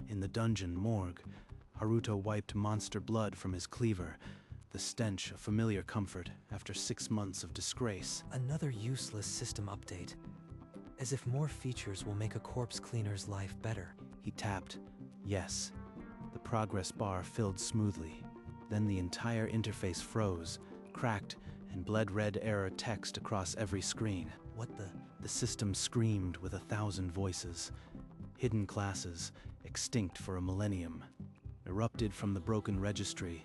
In the dungeon morgue, Haruto wiped monster blood from his cleaver, the stench a familiar comfort after 6 months of disgrace. Another useless system update. As if more features will make a corpse cleaner's life better. He tapped, yes. The progress bar filled smoothly. Then the entire interface froze, cracked, and bled red error text across every screen. What the? The system screamed with 1,000 voices. Hidden classes, extinct for a millennium, erupted from the broken registry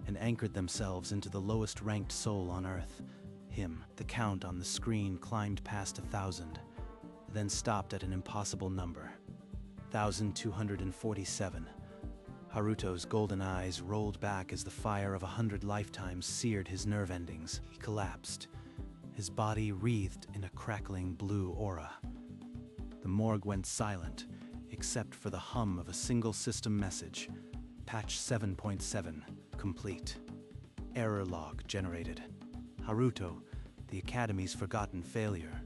and anchored themselves into the lowest ranked soul on Earth, him. The count on the screen climbed past 1,000, then stopped at an impossible number, 1,247. Haruto's golden eyes rolled back as the fire of 100 lifetimes seared his nerve endings. He collapsed, his body wreathed in a crackling blue aura. The morgue went silent, except for the hum of a single system message. Patch 7.7, complete. Error log generated. Haruto, the Academy's forgotten failure,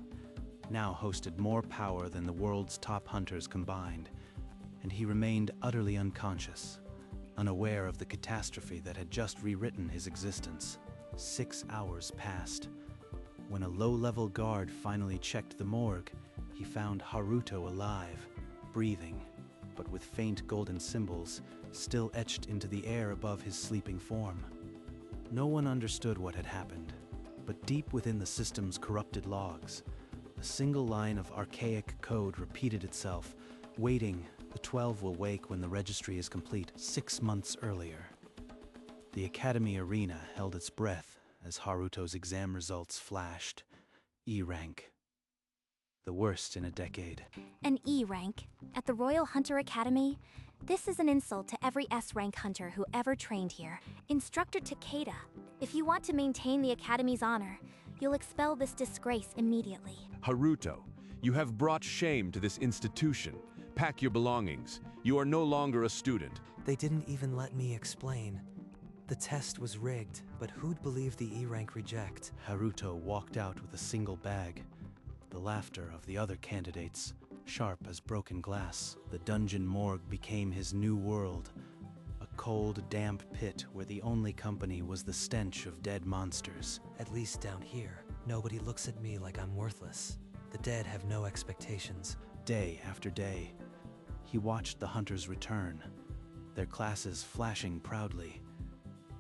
now hosted more power than the world's top hunters combined, and he remained utterly unconscious, unaware of the catastrophe that had just rewritten his existence. 6 hours passed. When a low-level guard finally checked the morgue, he found Haruto alive, breathing, but with faint golden symbols still etched into the air above his sleeping form. No one understood what had happened, but deep within the system's corrupted logs, a single line of archaic code repeated itself, waiting. The 12 will wake when the registry is complete. 6 months earlier. The Academy arena held its breath as Haruto's exam results flashed. E rank. The worst in a decade. An E rank at the Royal Hunter Academy? This is an insult to every S rank hunter who ever trained here. Instructor Takeda, if you want to maintain the Academy's honor, you'll expel this disgrace immediately. Haruto, you have brought shame to this institution. Pack your belongings. You are no longer a student. They didn't even let me explain. The test was rigged, but who'd believe the E rank reject? Haruto walked out with a single bag. The laughter of the other candidates, sharp as broken glass. The dungeon morgue became his new world. A cold, damp pit where the only company was the stench of dead monsters. At least down here, nobody looks at me like I'm worthless. The dead have no expectations. Day after day, he watched the hunters return, their classes flashing proudly.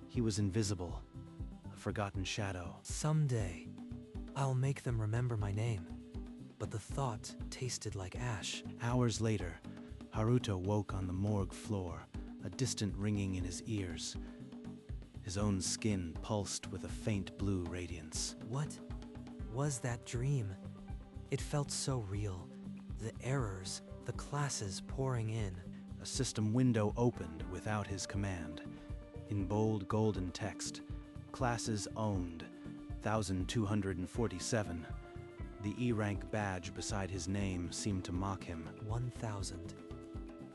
He was invisible, a forgotten shadow. Someday, I'll make them remember my name. But the thought tasted like ash. Hours later, Haruto woke on the morgue floor, a distant ringing in his ears. His own skin pulsed with a faint blue radiance. What was that dream? It felt so real. The errors, the classes pouring in. A system window opened without his command. In bold golden text, classes owned, 1,247. The E rank badge beside his name seemed to mock him. 1,000.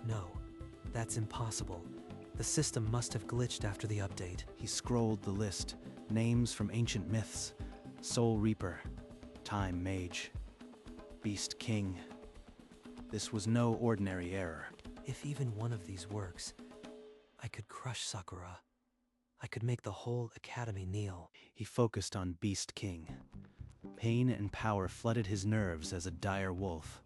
No, that's impossible. The system must have glitched after the update. He scrolled the list, names from ancient myths. Soul Reaper, Time Mage, Beast King. This was no ordinary error. If even one of these works, I could crush Sakura. I could make the whole academy kneel. He focused on Beast King. Pain and power flooded his nerves as a dire wolf.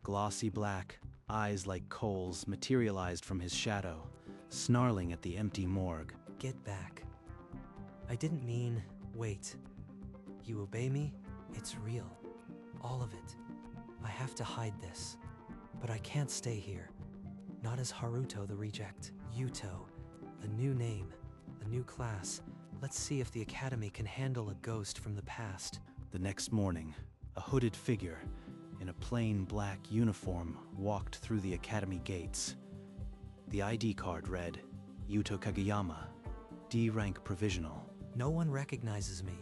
Glossy black, eyes like coals materialized from his shadow, snarling at the empty morgue. Get back. I didn't mean, wait. You obey me? It's real. All of it. I have to hide this. But I can't stay here. Not as Haruto the reject. Yuto. A new name. A new class. Let's see if the academy can handle a ghost from the past. The next morning, a hooded figure in a plain black uniform walked through the academy gates. The ID card read, Yuto Kageyama, D rank provisional. No one recognizes me.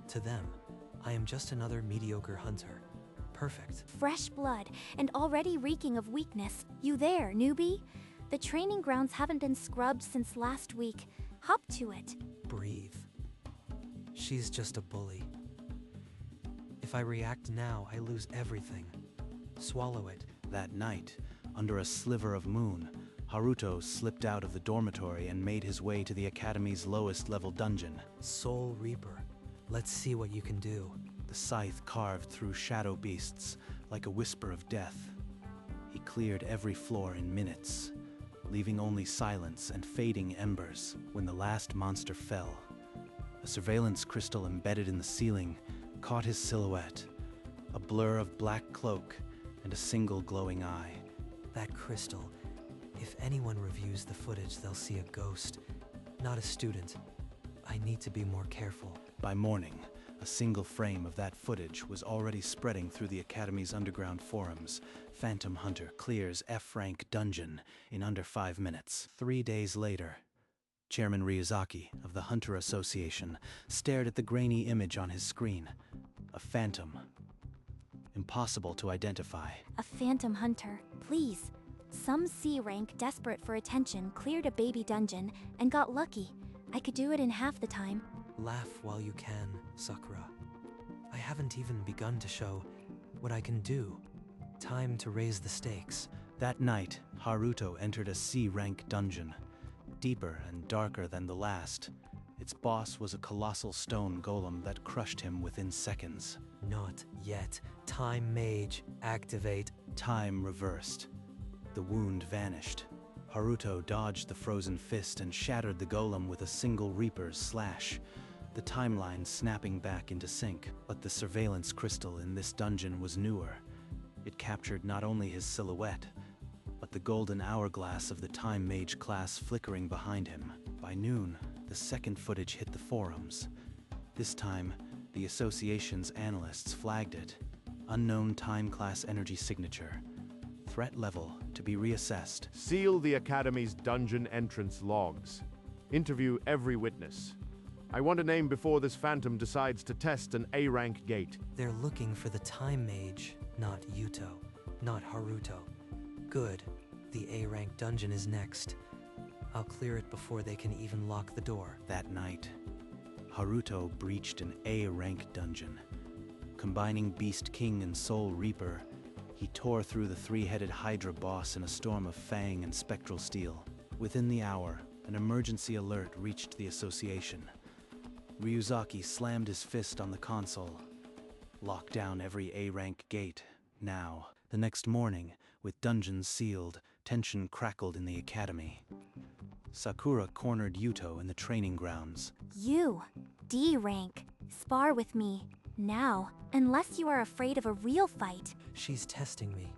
To them, I am just another mediocre hunter. Perfect. Fresh blood, and already reeking of weakness. You there, newbie? The training grounds haven't been scrubbed since last week. Hop to it. Breathe. She's just a bully. If I react now, I lose everything. Swallow it. That night, under a sliver of moon, Haruto slipped out of the dormitory and made his way to the Academy's lowest level dungeon. Soul Reaper, let's see what you can do. The scythe carved through shadow beasts like a whisper of death. He cleared every floor in minutes, leaving only silence and fading embers. When the last monster fell, a surveillance crystal embedded in the ceiling caught his silhouette, a blur of black cloak and a single glowing eye. That crystal, if anyone reviews the footage, they'll see a ghost, not a student. I need to be more careful. By morning, a single frame of that footage was already spreading through the Academy's underground forums. Phantom Hunter clears F-rank dungeon in under 5 minutes. 3 days later, Chairman Ryuzaki of the Hunter Association stared at the grainy image on his screen. A phantom. Impossible to identify. A phantom hunter, please. Some C rank desperate for attention cleared a baby dungeon and got lucky. I could do it in half the time. Laugh while you can, Sakura. I haven't even begun to show what I can do. Time to raise the stakes. That night, Haruto entered a C-rank dungeon, deeper and darker than the last. Its boss was a colossal stone golem that crushed him within seconds. Not yet. Time Mage, activate. Time reversed. The wound vanished. Haruto dodged the frozen fist and shattered the golem with a single Reaper's slash, the timeline snapping back into sync. But the surveillance crystal in this dungeon was newer. It captured not only his silhouette, but the golden hourglass of the Time Mage class flickering behind him. By noon, the second footage hit the forums. This time, the association's analysts flagged it. Unknown time class energy signature. Threat level to be reassessed. Seal the Academy's dungeon entrance logs. Interview every witness. I want a name before this phantom decides to test an A-rank gate. They're looking for the Time Mage, not Yuto, not Haruto. Good. The A-rank dungeon is next. I'll clear it before they can even lock the door. That night, Haruto breached an A-rank dungeon. Combining Beast King and Soul Reaper, he tore through the three-headed Hydra boss in a storm of fang and spectral steel. Within the hour, an emergency alert reached the association. Ryuzaki slammed his fist on the console. Lock down every A-rank gate, now. The next morning, with dungeons sealed, tension crackled in the academy. Sakura cornered Yuto in the training grounds. You, D rank, spar with me, now, unless you are afraid of a real fight. She's testing me.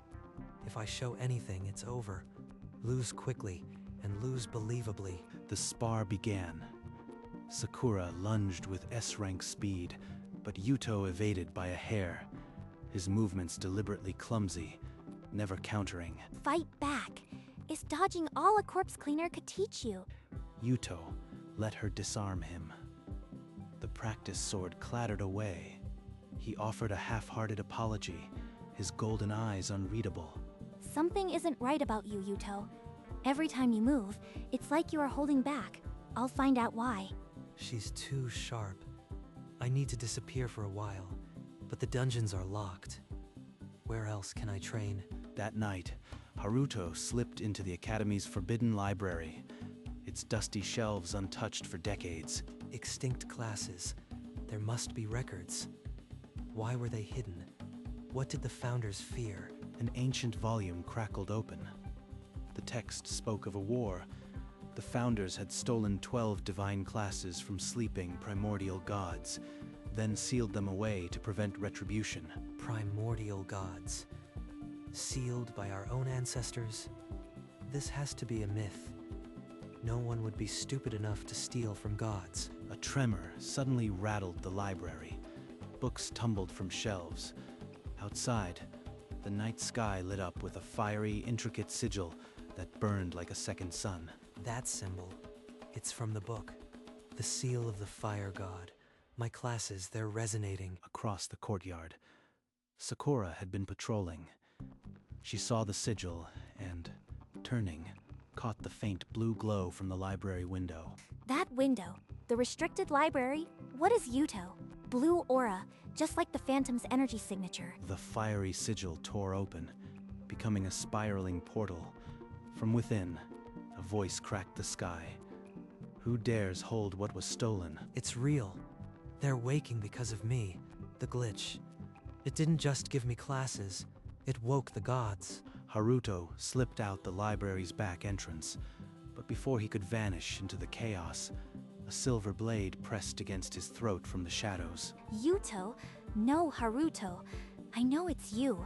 If I show anything, it's over. Lose quickly, and lose believably. The spar began. Sakura lunged with S-rank speed, but Yuto evaded by a hair, his movements deliberately clumsy, never countering. Fight back. Is dodging all a corpse cleaner could teach you. Yuto let her disarm him. The practice sword clattered away. He offered a half-hearted apology, his golden eyes unreadable. Something isn't right about you, Yuto. Every time you move, it's like you are holding back. I'll find out why. She's too sharp. I need to disappear for a while, but the dungeons are locked. Where else can I train? That night, Haruto slipped into the Academy's forbidden library, its dusty shelves untouched for decades. Extinct classes. There must be records. Why were they hidden? What did the founders fear? An ancient volume crackled open. The text spoke of a war. The founders had stolen 12 divine classes from sleeping primordial gods, then sealed them away to prevent retribution. Primordial gods. Sealed by our own ancestors? This has to be a myth. No one would be stupid enough to steal from gods. A tremor suddenly rattled the library. Books tumbled from shelves. Outside, the night sky lit up with a fiery, intricate sigil that burned like a second sun. That symbol, it's from the book. The seal of the fire god. My classes, they're resonating. Across the courtyard, Sakura had been patrolling. She saw the sigil and, turning, caught the faint blue glow from the library window. That window, the restricted library, what is Yuto? Blue aura, just like the Phantom's energy signature. The fiery sigil tore open, becoming a spiraling portal. From within, voice cracked the sky. Who dares hold what was stolen? It's real. They're waking because of me, the glitch. It didn't just give me classes, it woke the gods. Haruto slipped out the library's back entrance, but before he could vanish into the chaos, a silver blade pressed against his throat from the shadows. Yuto? No, Haruto. I know it's you.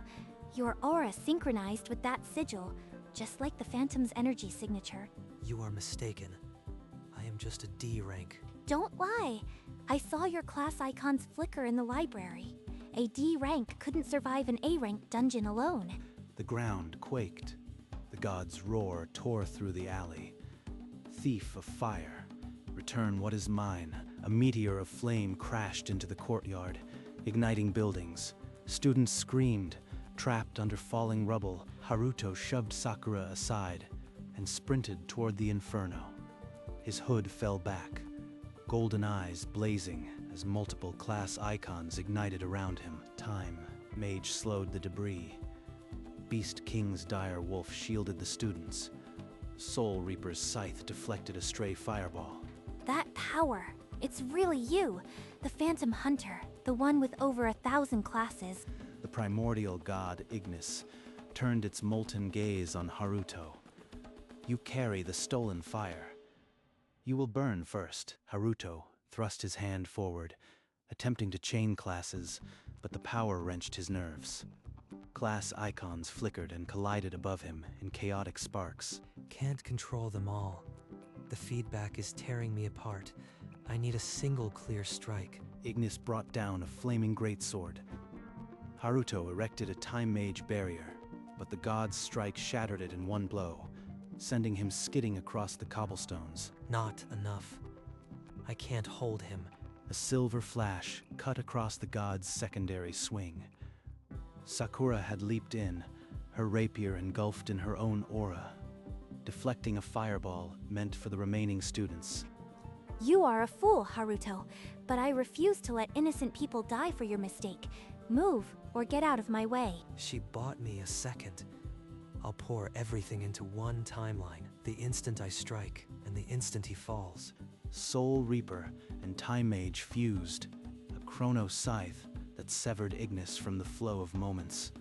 Your aura synchronized with that sigil, just like the Phantom's energy signature. You are mistaken. I am just a D rank. Don't lie. I saw your class icons flicker in the library. A D rank couldn't survive an A rank dungeon alone. The ground quaked. The god's roar tore through the alley. Thief of fire, return what is mine. A meteor of flame crashed into the courtyard, igniting buildings. Students screamed, trapped under falling rubble. Haruto shoved Sakura aside and sprinted toward the inferno. His hood fell back, golden eyes blazing as multiple class icons ignited around him. Time, Mage slowed the debris. Beast King's dire wolf shielded the students. Soul Reaper's scythe deflected a stray fireball. That power, it's really you, the Phantom Hunter, the one with over 1,000 classes. The primordial god Ignis turned its molten gaze on Haruto. You carry the stolen fire. You will burn first. Haruto thrust his hand forward, attempting to chain classes, but the power wrenched his nerves. Class icons flickered and collided above him in chaotic sparks. Can't control them all. The feedback is tearing me apart. I need a single clear strike. Ignis brought down a flaming greatsword. Haruto erected a time mage barrier, but the god's strike shattered it in one blow, sending him skidding across the cobblestones. Not enough. I can't hold him. A silver flash cut across the god's secondary swing. Sakura had leaped in, her rapier engulfed in her own aura, deflecting a fireball meant for the remaining students. You are a fool, Haruto, but I refuse to let innocent people die for your mistake. Move, or get out of my way. She bought me a second. I'll pour everything into one timeline, the instant I strike, and the instant he falls. Soul Reaper and Time Mage fused, a chrono scythe that severed Ignis from the flow of moments.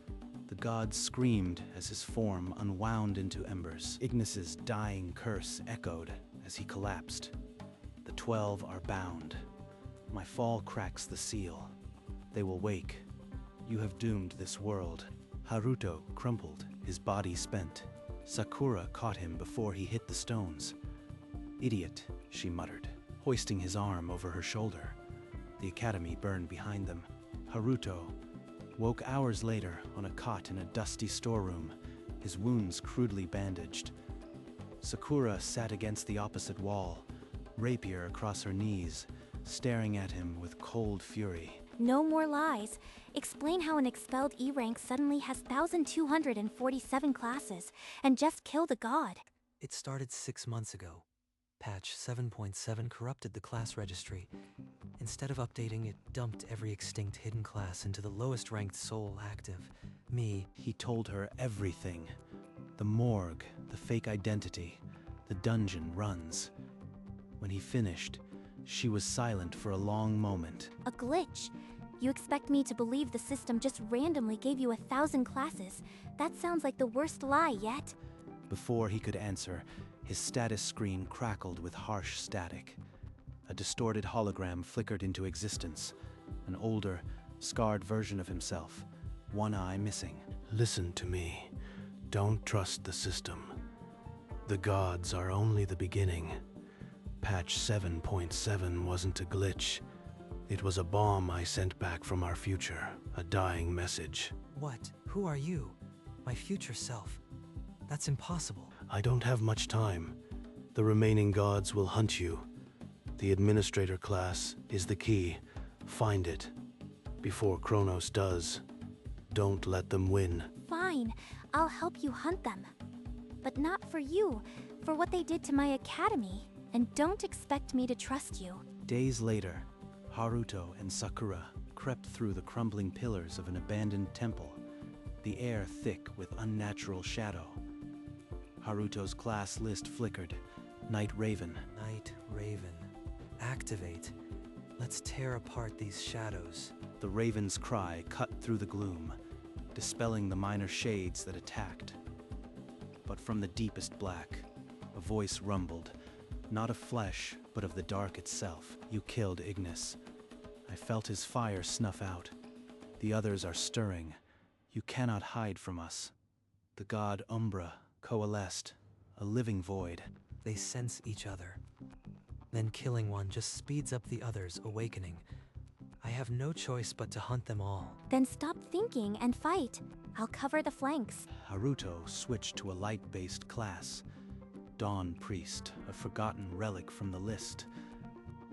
The god screamed as his form unwound into embers. Ignis's dying curse echoed as he collapsed. The 12 are bound. My fall cracks the seal. They will wake. You have doomed this world. Haruto crumpled, his body spent. Sakura caught him before he hit the stones. Idiot, she muttered, hoisting his arm over her shoulder. The academy burned behind them. Haruto woke hours later on a cot in a dusty storeroom, his wounds crudely bandaged. Sakura sat against the opposite wall, rapier across her knees, staring at him with cold fury. No more lies. Explain how an expelled E rank suddenly has 1,247 classes and just killed a god. It started 6 months ago. Patch 7.7 corrupted the class registry. Instead of updating, it dumped every extinct hidden class into the lowest ranked soul active, me. He told her everything. The morgue, the fake identity, the dungeon runs. When he finished, she was silent for a long moment. A glitch. You expect me to believe the system just randomly gave you 1,000 classes? That sounds like the worst lie yet. Before he could answer, his status screen crackled with harsh static. A distorted hologram flickered into existence. An older, scarred version of himself, one eye missing. Listen to me. Don't trust the system. The gods are only the beginning. Patch 7.7 wasn't a glitch. It was a bomb I sent back from our future, a dying message. What? Who are you? My future self. That's impossible. I don't have much time. The remaining gods will hunt you. The administrator class is the key. Find it. Before Kronos does. Don't let them win. Fine, I'll help you hunt them. But not for you, for what they did to my academy. And don't expect me to trust you. Days later, Haruto and Sakura crept through the crumbling pillars of an abandoned temple, the air thick with unnatural shadow. Haruto's class list flickered. Night Raven. Night Raven. Activate. Let's tear apart these shadows. The raven's cry cut through the gloom, dispelling the minor shades that attacked. But from the deepest black, a voice rumbled, not of flesh, but of the dark itself. You killed Ignis. I felt his fire snuff out. The others are stirring. You cannot hide from us. The god Umbra coalesced, a living void. They sense each other. Then killing one just speeds up the others' awakening. I have no choice but to hunt them all. Then stop thinking and fight. I'll cover the flanks. Haruto switched to a light-based class. Dawn Priest, a forgotten relic from the list.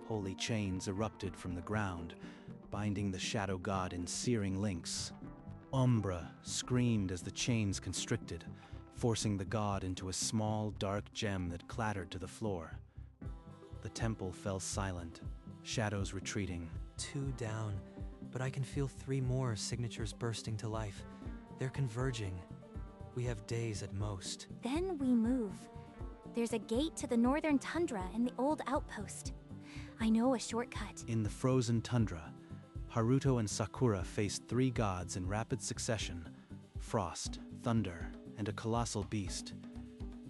Holy chains erupted from the ground, binding the shadow god in searing links. Umbra screamed as the chains constricted, forcing the god into a small, dark gem that clattered to the floor. The temple fell silent, shadows retreating. 2 down, but I can feel 3 more signatures bursting to life. They're converging. We have days at most. Then we move. There's a gate to the northern tundra in the old outpost. I know a shortcut. In the frozen tundra, Haruto and Sakura faced 3 gods in rapid succession: frost, thunder, and a colossal beast.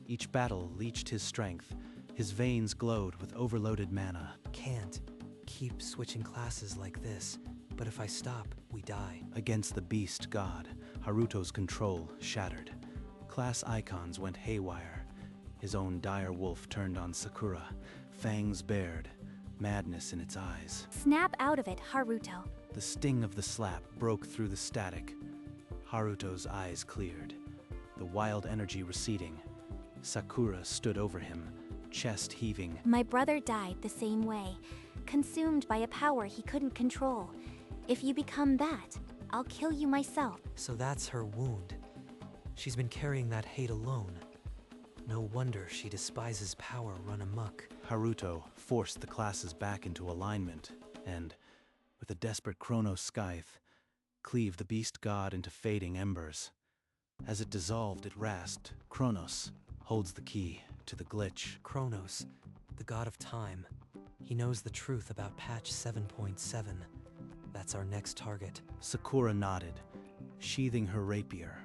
Each battle leached his strength. His veins glowed with overloaded mana. Can't keep switching classes like this, but if I stop, we die. Against the beast god, Haruto's control shattered. Class icons went haywire. His own dire wolf turned on Sakura, fangs bared, madness in its eyes. Snap out of it, Haruto. The sting of the slap broke through the static. Haruto's eyes cleared, the wild energy receding. Sakura stood over him, chest heaving. My brother died the same way, consumed by a power he couldn't control. If you become that, I'll kill you myself. So that's her wound. She's been carrying that hate alone. No wonder she despises power run amok. Haruto forced the classes back into alignment and, with a desperate Chronos scythe, cleaved the beast god into fading embers. As it dissolved, it rasped. Chronos holds the key to the glitch. Chronos, the god of time. He knows the truth about patch 7.7. That's our next target. Sakura nodded, sheathing her rapier.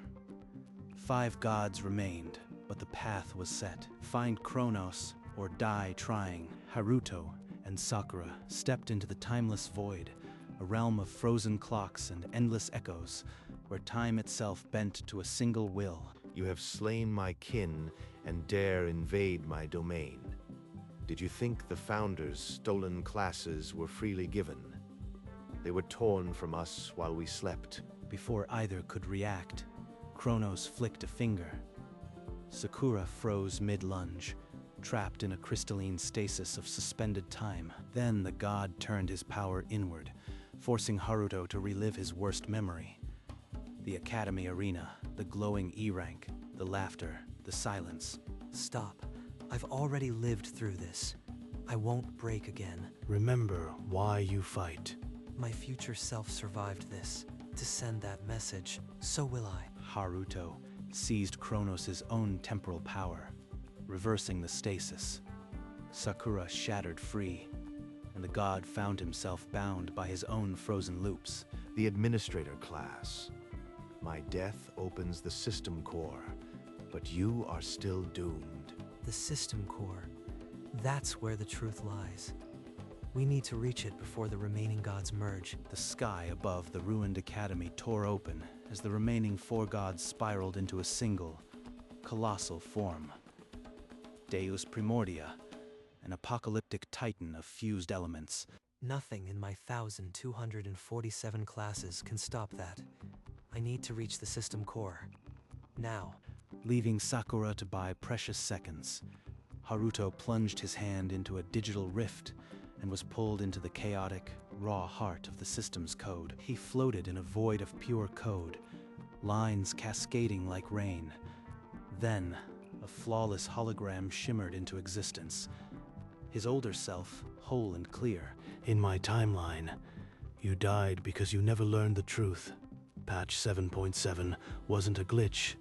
5 gods remained, but the path was set. Find Chronos or die trying. Haruto and Sakura stepped into the timeless void, a realm of frozen clocks and endless echoes, where time itself bent to a single will. You have slain my kin and dare invade my domain. Did you think the Founders' stolen classes were freely given? They were torn from us while we slept. Before either could react, Chronos flicked a finger. Sakura froze mid-lunge, trapped in a crystalline stasis of suspended time. Then the god turned his power inward, forcing Haruto to relive his worst memory. The Academy arena, the glowing E-rank, the laughter, the silence. Stop. I've already lived through this. I won't break again. Remember why you fight. My future self survived this. To send that message, so will I. Haruto seized Chronos' own temporal power, reversing the stasis. Sakura shattered free, and the god found himself bound by his own frozen loops. The Administrator class. My death opens the system core, but you are still doomed. The system core. That's where the truth lies. We need to reach it before the remaining gods merge. The sky above the ruined academy tore open as the remaining 4 gods spiraled into a single, colossal form. Deus Primordia, an apocalyptic titan of fused elements. Nothing in my 1,247 classes can stop that. I need to reach the system core. Now. Leaving Sakura to buy precious seconds, Haruto plunged his hand into a digital rift and was pulled into the chaotic, raw heart of the system's code. He floated in a void of pure code, lines cascading like rain. Then, a flawless hologram shimmered into existence. His older self, whole and clear. In my timeline, you died because you never learned the truth. Patch 7.7 wasn't a glitch.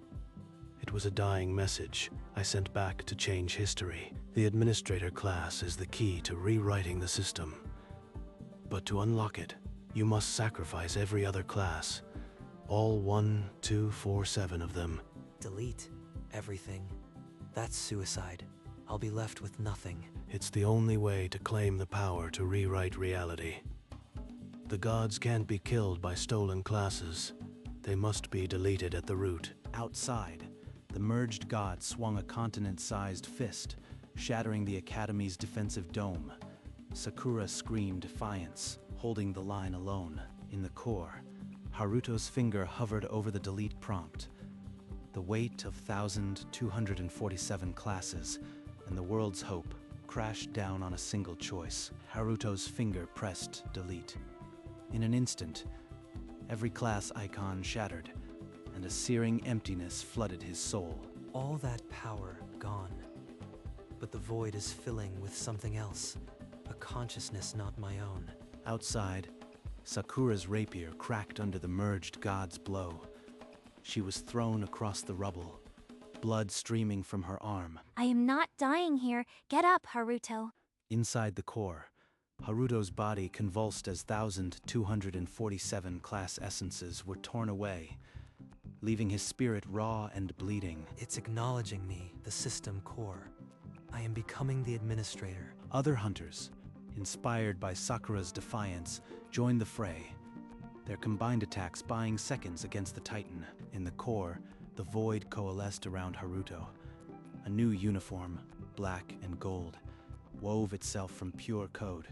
It was a dying message I sent back to change history. The administrator class is the key to rewriting the system. But to unlock it, you must sacrifice every other class. All 1, 2, 4, 7 of them. Delete everything. That's suicide. I'll be left with nothing. It's the only way to claim the power to rewrite reality. The gods can't be killed by stolen classes. They must be deleted at the root. Outside, the merged god swung a continent-sized fist, shattering the Academy's defensive dome. Sakura screamed defiance, holding the line alone. In the core, Haruto's finger hovered over the delete prompt. The weight of 1,247 classes and the world's hope crashed down on a single choice. Haruto's finger pressed delete. In an instant, every class icon shattered, and a searing emptiness flooded his soul. All that power gone. But the void is filling with something else. A consciousness not my own. Outside, Sakura's rapier cracked under the merged god's blow. She was thrown across the rubble, blood streaming from her arm. I am not dying here. Get up, Haruto. Inside the core, Haruto's body convulsed as 1,247 class essences were torn away, leaving his spirit raw and bleeding. It's acknowledging me, the system core. I am becoming the administrator. Other hunters, inspired by Sakura's defiance, joined the fray, their combined attacks buying seconds against the Titan. In the core, the void coalesced around Haruto. A new uniform, black and gold, wove itself from pure code.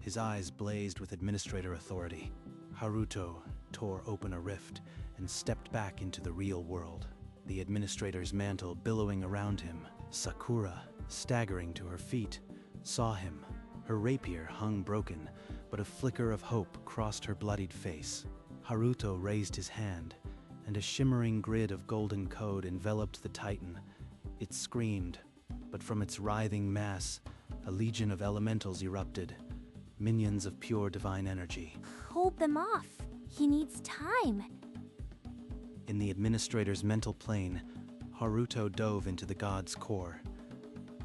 His eyes blazed with administrator authority. Haruto tore open a rift and stepped back into the real world, the administrator's mantle billowing around him. Sakura, staggering to her feet, saw him. Her rapier hung broken, but a flicker of hope crossed her bloodied face. Haruto raised his hand, and a shimmering grid of golden code enveloped the Titan. It screamed, but from its writhing mass, a legion of elementals erupted, minions of pure divine energy. Hold them off. He needs time. In the administrator's mental plane, Haruto dove into the god's core.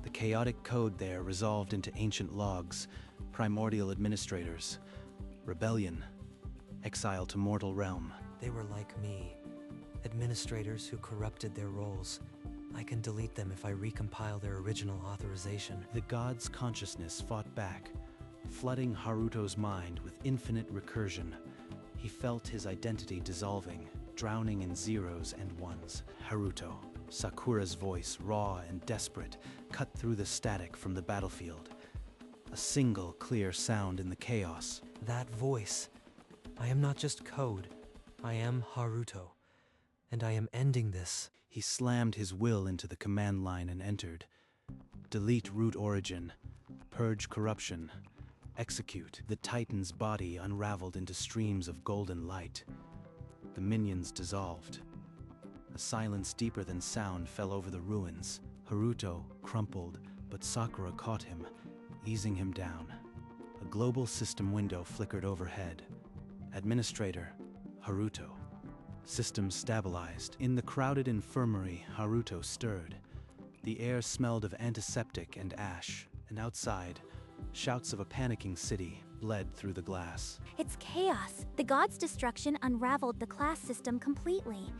The chaotic code there resolved into ancient logs, primordial administrators, rebellion, exile to mortal realm. They were like me, administrators who corrupted their roles. I can delete them if I recompile their original authorization. The god's consciousness fought back, flooding Haruto's mind with infinite recursion. He felt his identity dissolving, drowning in zeros and ones. Haruto, Sakura's voice, raw and desperate, cut through the static from the battlefield. A single clear sound in the chaos. That voice. I am not just code. I am Haruto. And I am ending this. He slammed his will into the command line and entered. Delete root origin. Purge corruption. Execute. The Titan's body unraveled into streams of golden light. The minions dissolved. A silence deeper than sound fell over the ruins. Haruto crumpled, but Sakura caught him, easing him down. A global system window flickered overhead. Administrator, Haruto. System stabilized. In the crowded infirmary, Haruto stirred. The air smelled of antiseptic and ash, and outside, shouts of a panicking city bled through the glass. It's chaos. The god's destruction unraveled the class system completely.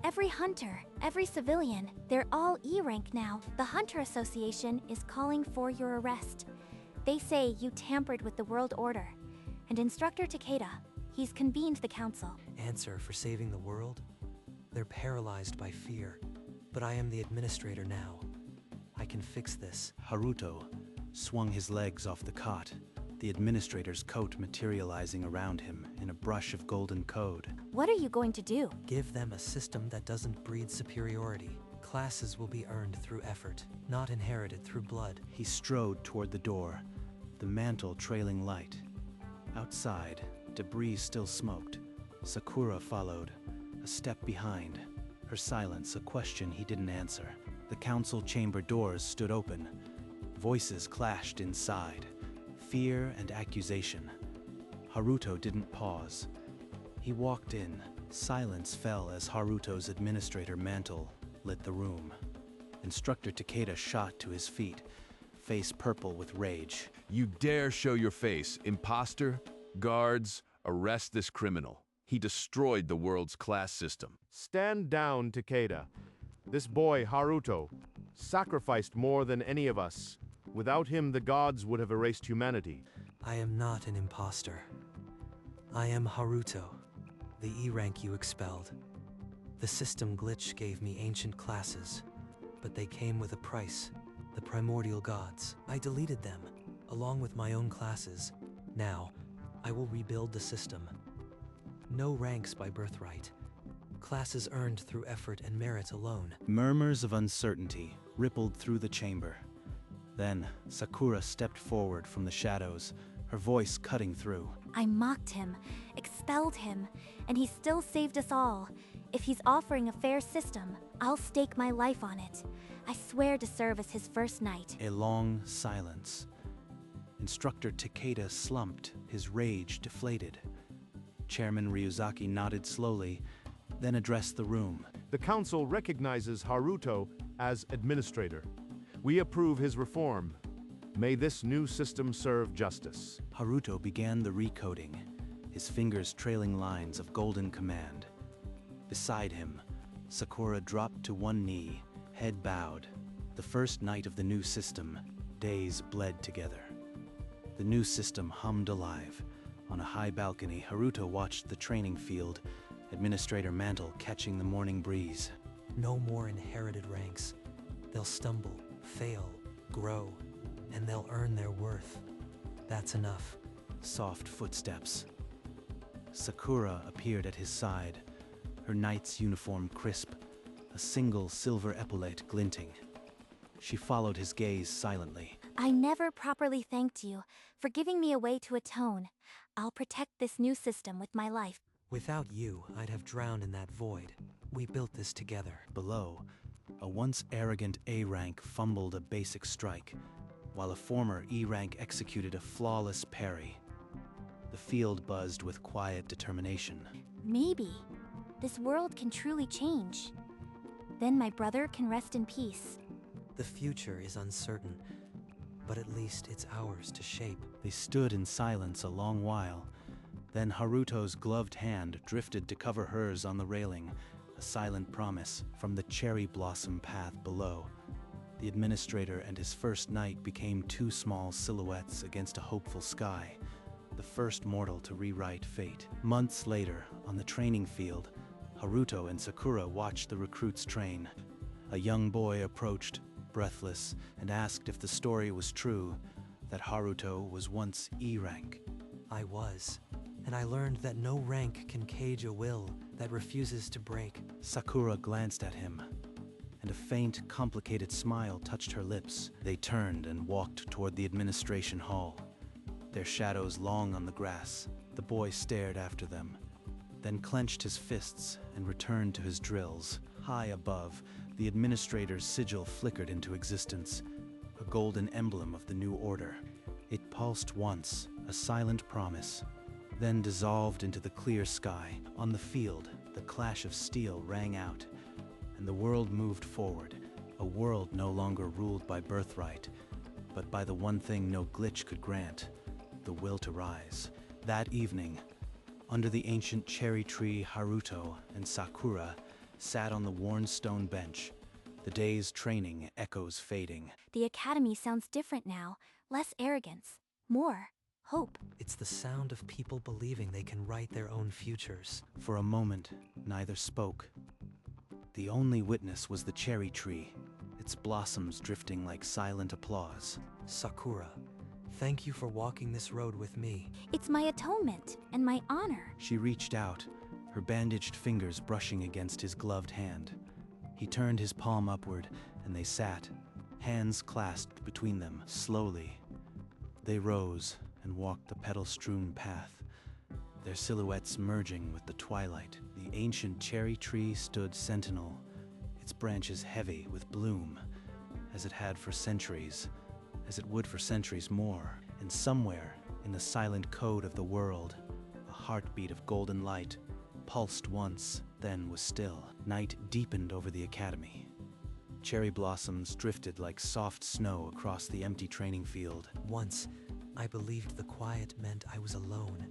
Every hunter, every civilian, they're all E-rank now. The Hunter Association is calling for your arrest. They say you tampered with the world order. And Instructor Takeda, he's convened the council. Answer for saving the world? They're paralyzed by fear. But I am the administrator now. I can fix this. Haruto swung his legs off the cot, the administrator's coat materializing around him in a brush of golden code. What are you going to do? Give them a system that doesn't breed superiority. Classes will be earned through effort, not inherited through blood. He strode toward the door, the mantle trailing light. Outside, debris still smoked. Sakura followed, a step behind, her silence a question he didn't answer. The council chamber doors stood open. Voices clashed inside, fear and accusation. Haruto didn't pause. He walked in. Silence fell as Haruto's administrator mantle lit the room. Instructor Takeda shot to his feet, face purple with rage. You dare show your face, imposter? Guards, arrest this criminal. He destroyed the world's class system. Stand down, Takeda. This boy, Haruto, sacrificed more than any of us. Without him, the gods would have erased humanity. I am not an imposter. I am Haruto, the E rank you expelled. The system glitch gave me ancient classes, but they came with a price, the primordial gods. I deleted them, along with my own classes. Now, I will rebuild the system. No ranks by birthright. Classes earned through effort and merit alone. Murmurs of uncertainty rippled through the chamber. Then, Sakura stepped forward from the shadows, her voice cutting through. I mocked him, expelled him, and he still saved us all. If he's offering a fair system, I'll stake my life on it. I swear to serve as his first knight. A long silence. Instructor Takeda slumped, his rage deflated. Chairman Ryuzaki nodded slowly, then addressed the room. The council recognizes Haruto as administrator. We approve his reform. May this new system serve justice. Haruto began the recoding, his fingers trailing lines of golden command. Beside him, Sakura dropped to one knee, head bowed. The first night of the new system, days bled together. The new system hummed alive. On a high balcony, Haruto watched the training field, Administrator Mantle catching the morning breeze. No more inherited ranks. They'll stumble, fail, grow, and they'll earn their worth. That's enough. Soft footsteps. Sakura appeared at his side, her knight's uniform crisp, a single silver epaulette glinting. She followed his gaze silently. I never properly thanked you for giving me a way to atone. I'll protect this new system with my life. Without you, I'd have drowned in that void. We built this together. Below, a once arrogant A rank fumbled a basic strike, while a former E rank executed a flawless parry. The field buzzed with quiet determination. Maybe this world can truly change. Then my brother can rest in peace. The future is uncertain, but at least it's ours to shape. They stood in silence a long while. Then Haruto's gloved hand drifted to cover hers on the railing, a silent promise from the cherry blossom path below. The administrator and his first knight became two small silhouettes against a hopeful sky, the first mortal to rewrite fate. Months later, on the training field, Haruto and Sakura watched the recruits train. A young boy approached, breathless, and asked if the story was true, that Haruto was once E rank. I was, and I learned that no rank can cage a will that refuses to break. Sakura glanced at him, and a faint, complicated smile touched her lips. They turned and walked toward the administration hall, their shadows long on the grass. The boy stared after them, then clenched his fists and returned to his drills. High above, the administrator's sigil flickered into existence, a golden emblem of the new order. It pulsed once, a silent promise, then dissolved into the clear sky. On the field, the clash of steel rang out, and the world moved forward, a world no longer ruled by birthright, but by the one thing no glitch could grant, the will to rise. That evening, under the ancient cherry tree, Haruto and Sakura sat on the worn stone bench, the day's training echoes fading. The academy sounds different now, less arrogance, more hope. It's the sound of people believing they can write their own futures. For a moment, neither spoke. The only witness was the cherry tree, its blossoms drifting like silent applause. Sakura, thank you for walking this road with me. It's my atonement and my honor. She reached out, her bandaged fingers brushing against his gloved hand. He turned his palm upward, and they sat, hands clasped between them. Slowly, they rose and walked the petal-strewn path, their silhouettes merging with the twilight. The ancient cherry tree stood sentinel, its branches heavy with bloom, as it had for centuries, as it would for centuries more. And somewhere, in the silent code of the world, a heartbeat of golden light pulsed once, then was still. Night deepened over the academy. Cherry blossoms drifted like soft snow across the empty training field. Once, I believed the quiet meant I was alone.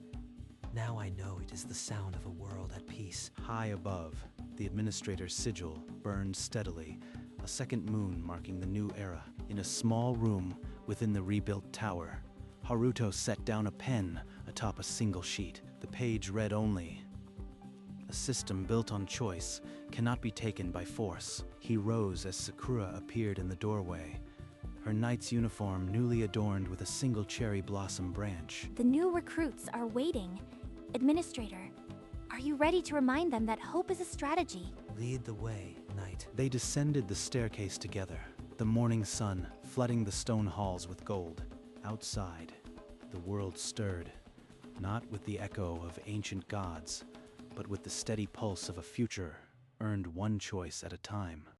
Now I know it is the sound of a world at peace. High above, the administrator's sigil burned steadily, a second moon marking the new era. In a small room within the rebuilt tower, Haruto set down a pen atop a single sheet. The page read only, "A system built on choice cannot be taken by force." He rose as Sakura appeared in the doorway, her knight's uniform newly adorned with a single cherry blossom branch. The new recruits are waiting. Administrator, are you ready to remind them that hope is a strategy? Lead the way, Knight. They descended the staircase together, the morning sun flooding the stone halls with gold. Outside, the world stirred, not with the echo of ancient gods, but with the steady pulse of a future earned one choice at a time.